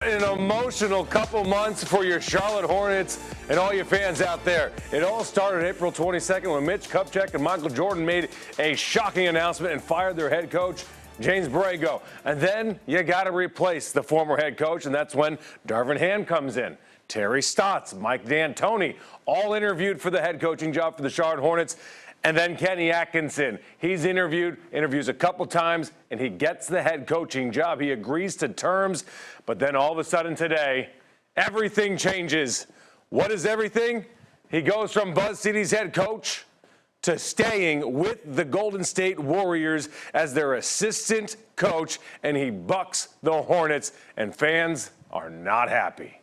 An emotional couple months for your Charlotte Hornets and all your fans out there. It all started April 22nd when Mitch Kupchak and Michael Jordan made a shocking announcement and fired their head coach, James Borrego. And then you got to replace the former head coach, and that's when Darvin Ham comes in. Terry Stotts, Mike D'Antoni, all interviewed for the head coaching job for the Charlotte Hornets. And then Kenny Atkinson, he's interviews a couple times, and he gets the head coaching job. He agrees to terms, but then all of a sudden today, everything changes. What is everything? He goes from Buzz City's head coach to staying with the Golden State Warriors as their assistant coach, and he bucks the Hornets, and fans are not happy.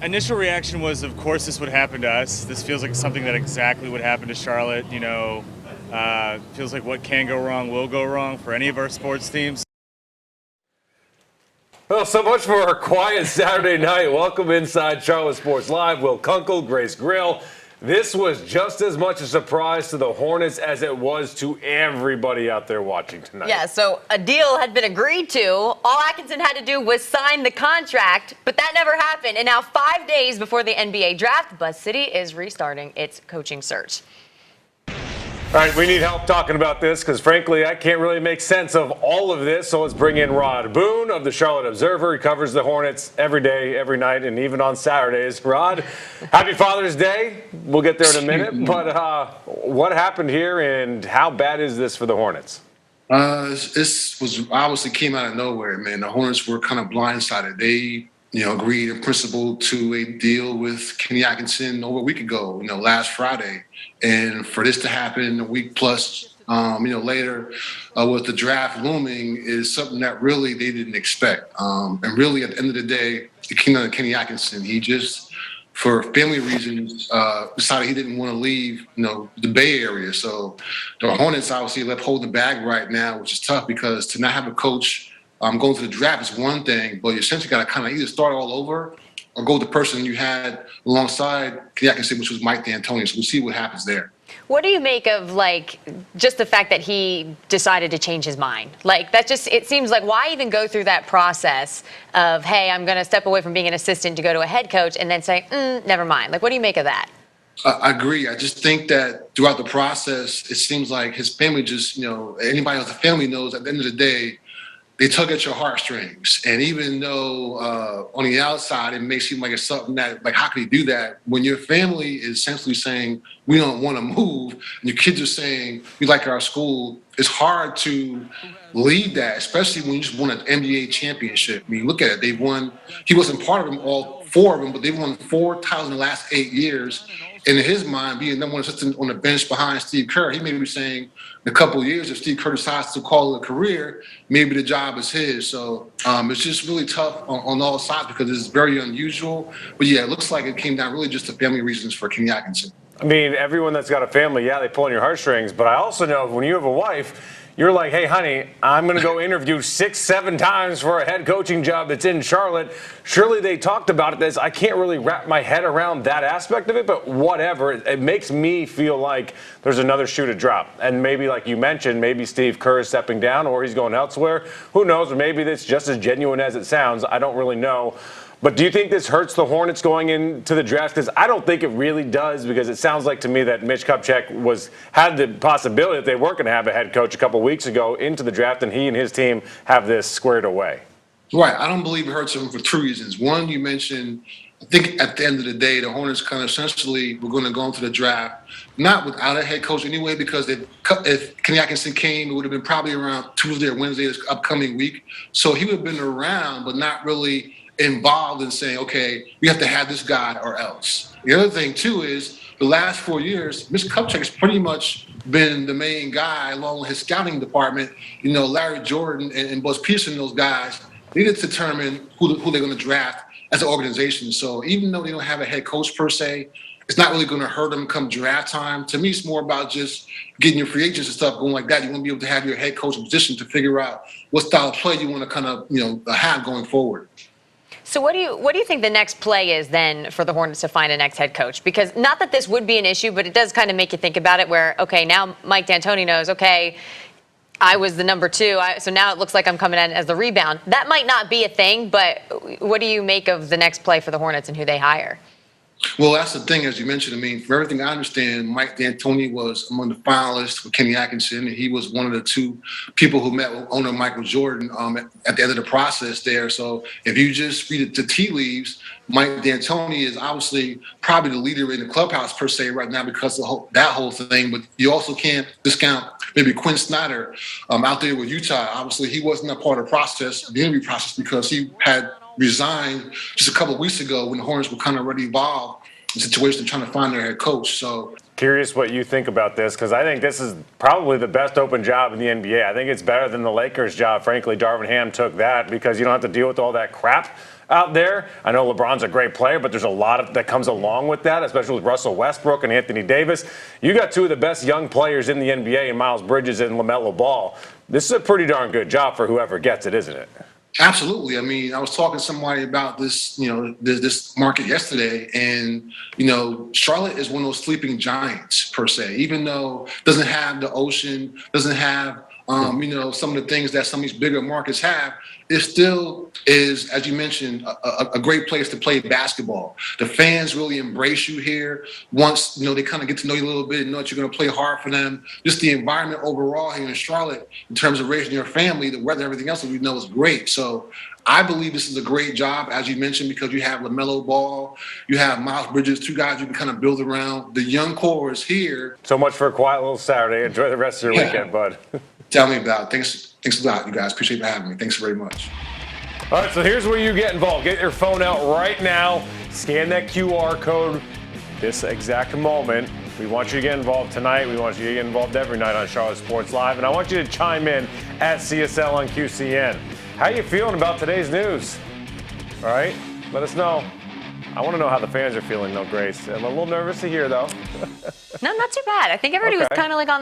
Initial reaction was, of course, this would happen to us. This feels like something that exactly would happen to Charlotte. Feels like what can go wrong will go wrong for any of our sports teams. Well, so much for our quiet Saturday night. Welcome inside Charlotte Sports Live. Will Kunkel, Grace Grill. This was just as much a surprise to the Hornets as it was to everybody out there watching tonight. Yeah, so a deal had been agreed to. All Atkinson had to do was sign the contract, but that never happened. And now 5 days before the NBA draft, Buzz City is restarting its coaching search. All right, we need help talking about this because, frankly, I can't really make sense of all of this. So let's bring in Rod Boone of the Charlotte Observer. He covers the Hornets every day, every night, and even on Saturdays. Rod, happy Father's Day. We'll get there in a minute. But what happened here, and how bad is this for the Hornets? This was obviously came out of nowhere, man. The Hornets were kind of blindsided. They agreed in principle to a deal with Kenny Atkinson over a week ago, last Friday. And for this to happen a week plus, later with the draft looming is something that really they didn't expect. And really, at the end of the day, it came down to Kenny Atkinson. He just, for family reasons, decided he didn't want to leave, the Bay Area. So the Hornets obviously left holding the bag right now, which is tough because to not have a coach going to the draft is one thing, but you essentially got to kind of either start all over or go with the person you had alongside Kenny Atkinson, which was Mike D'Antoni. So we'll see what happens there. What do you make of, just the fact that he decided to change his mind? It seems like why even go through that process of, hey, I'm going to step away from being an assistant to go to a head coach and then say, never mind. What do you make of that? I agree. I just think that throughout the process, it seems like his family just, anybody who has a family knows at the end of the day, they tug at your heartstrings. And even though on the outside, it may seem like it's something that, how can you do that? When your family is essentially saying, we don't want to move, and your kids are saying, we like our school, it's hard to leave that, especially when you just won an NBA championship. I mean, look at it. They won, he wasn't part of them, all four of them, but they won 4 titles in the last 8 years. And in his mind, being number one assistant on the bench behind Steve Kerr, he may be saying in a couple of years, if Steve Kerr decides to call it a career, maybe the job is his. So it's just really tough on all sides because it's very unusual. But yeah, it looks like it came down really just to family reasons for Kenny Atkinson. I mean, everyone that's got a family, they pull on your heartstrings. But I also know when you have a wife, you're like, hey, honey, I'm going to go interview 6, 7 times for a head coaching job that's in Charlotte. Surely they talked about it. I can't really wrap my head around that aspect of it, but whatever. It makes me feel like there's another shoe to drop. And maybe, like you mentioned, maybe Steve Kerr is stepping down or he's going elsewhere. Who knows? Or maybe it's just as genuine as it sounds. I don't really know. But do you think this hurts the Hornets going into the draft? Because I don't think it really does, because it sounds like to me that Mitch Kupchak had the possibility that they weren't going to have a head coach a couple weeks ago into the draft, and he and his team have this squared away. Right. I don't believe it hurts them for 2 reasons. One, you mentioned, I think at the end of the day, the Hornets kind of essentially were going to go into the draft, not without a head coach anyway, because if Kenny Atkinson came, it would have been probably around Tuesday or Wednesday this upcoming week. So he would have been around, but not really involved in saying, okay, we have to have this guy or else. The other thing, too, is the last 4 years, Mr. Kupchak has pretty much been the main guy along with his scouting department. Larry Jordan and Buzz Pearson, those guys, they need to determine who they're going to draft as an organization. So even though they don't have a head coach per se, it's not really going to hurt them come draft time. To me, it's more about just getting your free agents and stuff going like that. You want to be able to have your head coach position to figure out what style of play you want to kind of, have going forward. So what do you think the next play is then for the Hornets to find a next head coach? Because not that this would be an issue, but it does kind of make you think about it where, okay, now Mike D'Antoni knows, okay, I was the number 2, so now it looks like I'm coming in as the rebound. That might not be a thing, but what do you make of the next play for the Hornets and who they hire? Well, that's the thing, as you mentioned. I mean, for everything I understand, Mike D'Antoni was among the finalists with Kenny Atkinson, and he was one of the 2 people who met with owner Michael Jordan at the end of the process there. So if you just read the tea leaves, Mike D'Antoni is obviously probably the leader in the clubhouse per se right now because of that whole thing. But you also can't discount maybe Quinn Snyder out there with Utah. Obviously, he wasn't a part of the process, the interview process, because he had resigned just a couple of weeks ago when the Hornets were kind of already involved in the situation of trying to find their head coach. So curious what you think about this, because I think this is probably the best open job in the NBA. I think it's better than the Lakers job. Frankly, Darvin Ham took that because you don't have to deal with all that crap out there. I know LeBron's a great player, but there's a lot that comes along with that, especially with Russell Westbrook and Anthony Davis. You got 2 of the best young players in the NBA in Miles Bridges and LaMelo Ball. This is a pretty darn good job for whoever gets it, isn't it? Absolutely. I mean, I was talking to somebody about this, this market yesterday, and, Charlotte is one of those sleeping giants per se, even though it doesn't have the ocean, doesn't have, some of the things that some of these bigger markets have. It still is, as you mentioned, a great place to play basketball. The fans really embrace you here. Once, they kind of get to know you a little bit and know that you're going to play hard for them. Just the environment overall here in Charlotte, in terms of raising your family, the weather, everything else that we know is great. So I believe this is a great job, as you mentioned, because you have LaMelo Ball, you have Miles Bridges, 2 guys you can kind of build around. The young core is here. So much for a quiet little Saturday. Enjoy the rest of your weekend, bud. Tell me about it. Thanks a lot, you guys. Appreciate you having me. Thanks very much. All right, so here's where you get involved. Get your phone out right now. Scan that QR code this exact moment. We want you to get involved tonight. We want you to get involved every night on Charlotte Sports Live. And I want you to chime in at CSL on QCN. How you feeling about today's news? All right, let us know. I want to know how the fans are feeling, though, Grace. I'm a little nervous to hear, though. No, not too bad. I think everybody was kind of like on